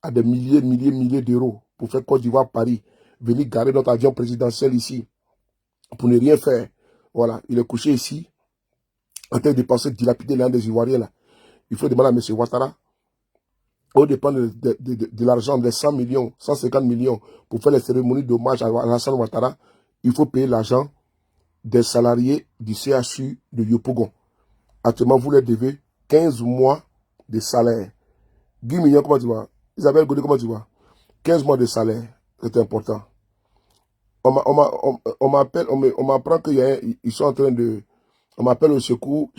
à des milliers d'euros pour faire Côte d'Ivoire, Paris, venir garer notre avion présidentiel ici pour ne rien faire. Voilà, il est couché ici en train de dépenser, dilapider l'un des Ivoiriens là. Il faut demander à M. Ouattara, au dépend de l'argent des 100 millions, 150 millions pour faire les cérémonies d'hommage à Alassane Ouattara, il faut payer l'argent des salariés du CHU de Yopougon. Actuellement, vous leur devez 15 mois de salaire. 10 millions, comment tu vois? Isabelle Godé, comment tu vois? 15 mois de salaire, c'est important. On m'apprend qu'ils sont en train de... On m'appelle au secours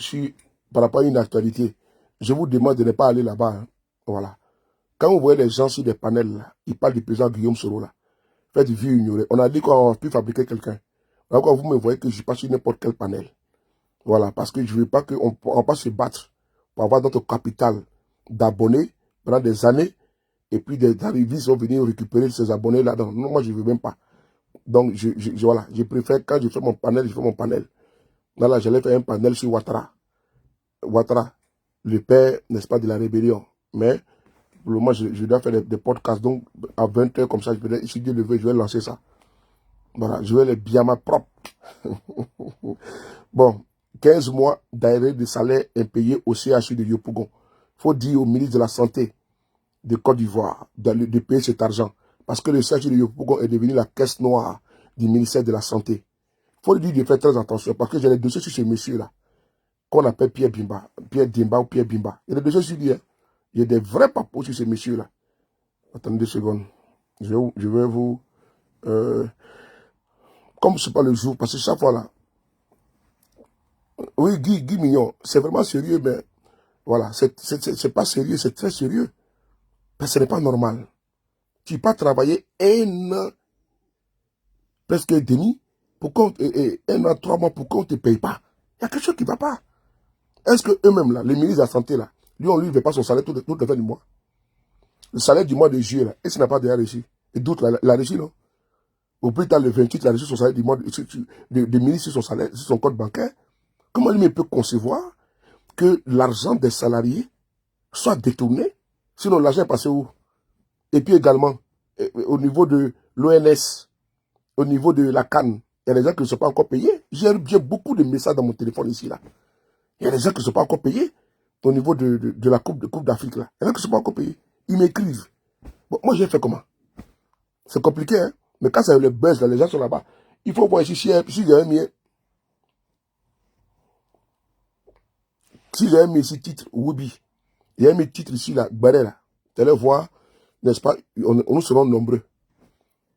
par rapport à une actualité. Je vous demande de ne pas aller là-bas. Hein. Voilà. Quand vous voyez les gens sur des panels, là, ils parlent du président Guillaume Soro, là. Faites vu ignorer. On a dit qu'on a pu fabriquer quelqu'un. Alors quand vous me voyez que je passe sur n'importe quel panel. Voilà, parce que je ne veux pas qu'on passe se battre pour avoir notre capital d'abonnés pendant des années. Et puis des arrivistes vont venir récupérer ces abonnés-là. Non, moi, je ne veux même pas. Donc, voilà, je préfère, quand je fais mon panel, je fais mon panel. Là, j'allais faire un panel sur Ouattara. Ouattara, le père, n'est-ce pas, de la rébellion. Mais, pour le moment, je dois faire des podcasts. Donc, à 20 h comme ça, si Dieu le veut, je vais lancer ça. Voilà, je vais les biama propres. Bon, 15 mois d'arrêt de salaire impayé au CHU de Yopougon. Il faut dire au ministre de la Santé de Côte d'Ivoire de payer cet argent. Parce que le CHU de Yopougon est devenu la caisse noire du ministère de la Santé. Il faut lui dire de faire très attention. Parce que j'ai les dossiers sur ce monsieur-là, qu'on appelle Pierre Dimba ou Pierre Bimba. Il y a des dossiers sur lui. Hein. Il y a des vrais papos sur ce monsieur-là. Attendez 2 secondes. Je vais vous... comme ce n'est pas le jour, parce que chaque fois là... Oui, Guy Mignon, c'est vraiment sérieux, mais... Voilà, c'est pas sérieux, c'est très sérieux. Mais ce n'est pas normal. Tu n'as pas travaillé 1 an, presque et demi, pourquoi 1 an, 3 mois, pourquoi on ne te paye pas? Il y a quelque chose qui ne va pas. Est-ce que eux-mêmes, là, les ministres de la Santé, là, lui, on ne lui fait pas son salaire toute la fin du mois? Le salaire du mois de juillet, là, est-ce qu'il n'a pas déjà réussi? Et d'autres, la réussi, non? Au plus tard, le 28, il a reçu son salaire du mois de ministre sur son salaire, sur son compte bancaire. Comment lui peut concevoir que l'argent des salariés soit détourné. Sinon, l'argent est passé où? Et puis également, au niveau de l'ONS, au niveau de la CAN, il y a des gens qui ne sont pas encore payés. J'ai beaucoup de messages dans mon téléphone ici, là. Il y a des gens qui ne sont pas encore payés au niveau de la Coupe d'Afrique, là. Il y en a qui ne sont pas encore payés. Ils m'écrivent. Bon, moi, j'ai fait comment? C'est compliqué, hein? Mais quand ça le buzz, là, les gens sont là-bas. Il faut voir ici, si j'avais mis ici titre, Woubi, il y a mis titre ici, là, Baré, là. Tu allais voir, n'est-ce pas? Nous serons nombreux.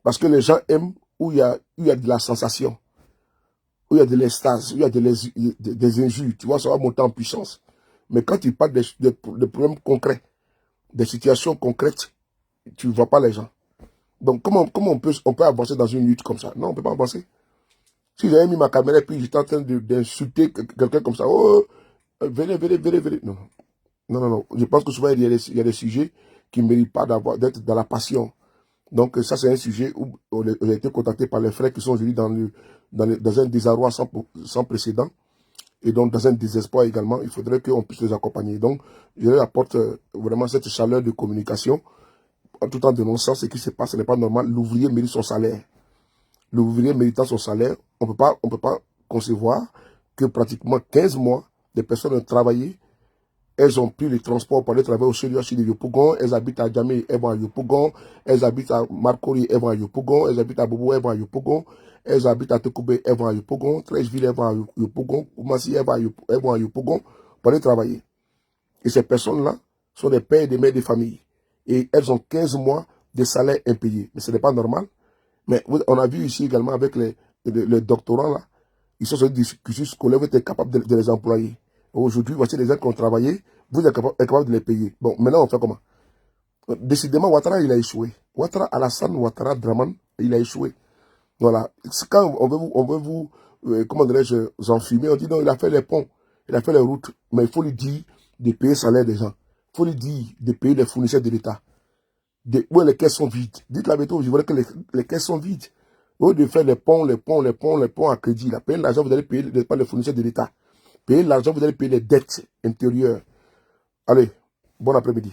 Parce que les gens aiment où il y a de la sensation, où il y a de l'extase, où il y a des injures. Tu vois, ça va monter en puissance. Mais quand tu parles de problèmes concrets, des situations concrètes, tu ne vois pas les gens. Donc, comment on peut avancer dans une lutte comme ça? Non, on ne peut pas avancer. Si j'avais mis ma caméra et puis j'étais en train d'insulter quelqu'un comme ça, oh, venez. Non. Non. Je pense que souvent, il y a des sujets qui ne méritent pas d'être dans la passion. Donc, ça, c'est un sujet où on a été contacté par les frères qui sont aujourd'hui dans un désarroi sans précédent. Et donc, dans un désespoir également, il faudrait qu'on puisse les accompagner. Donc, je leur apporte vraiment cette chaleur de communication, tout en dénonçant ce qui se passe. Ce n'est pas normal. L'ouvrier mérite son salaire. L'ouvrier méritant son salaire, on peut pas concevoir que pratiquement 15 mois, des personnes ont travaillé. Elles ont pris les transports pour aller travailler au CEDIACI de Yopougon. Elles habitent à Djamé, elles vont à Yopougon. Elles habitent à Marcory, elles vont à Yopougon. Elles habitent à Bobo, elles vont à Yopougon. Elles habitent à Tekoubé, elles vont à Yopougon. Trècheville, elles vont à Yopougon. Koumassi, elles vont à Yopougon pour aller travailler. Et ces personnes-là sont des pères et des mères de famille. Et elles ont 15 mois de salaire impayé. Mais ce n'est pas normal. Mais on a vu ici également avec les doctorants là. Ils sont sur des cursus scolaires, vous êtes capable de les employer. Aujourd'hui, voici les gens qui ont travaillé, vous êtes capable de les payer. Bon, maintenant, on fait comment? Décidément, Ouattara, il a échoué. Ouattara, Alassane Ouattara Draman, il a échoué. Voilà. Quand on veut vous comment dirais-je, enfumer, on dit non, il a fait les ponts, il a fait les routes, mais il faut lui dire de payer le salaire des gens. Il faut lui dire de payer les fournisseurs de l'État. Où les caisses sont vides. Dites la vérité, je voudrais que les caisses sont vides. Au lieu de faire les ponts à crédit, là, payer l'argent, vous allez payer pas les fournisseurs de l'État. Payer l'argent, vous allez payer les dettes intérieures. Allez, bon après-midi.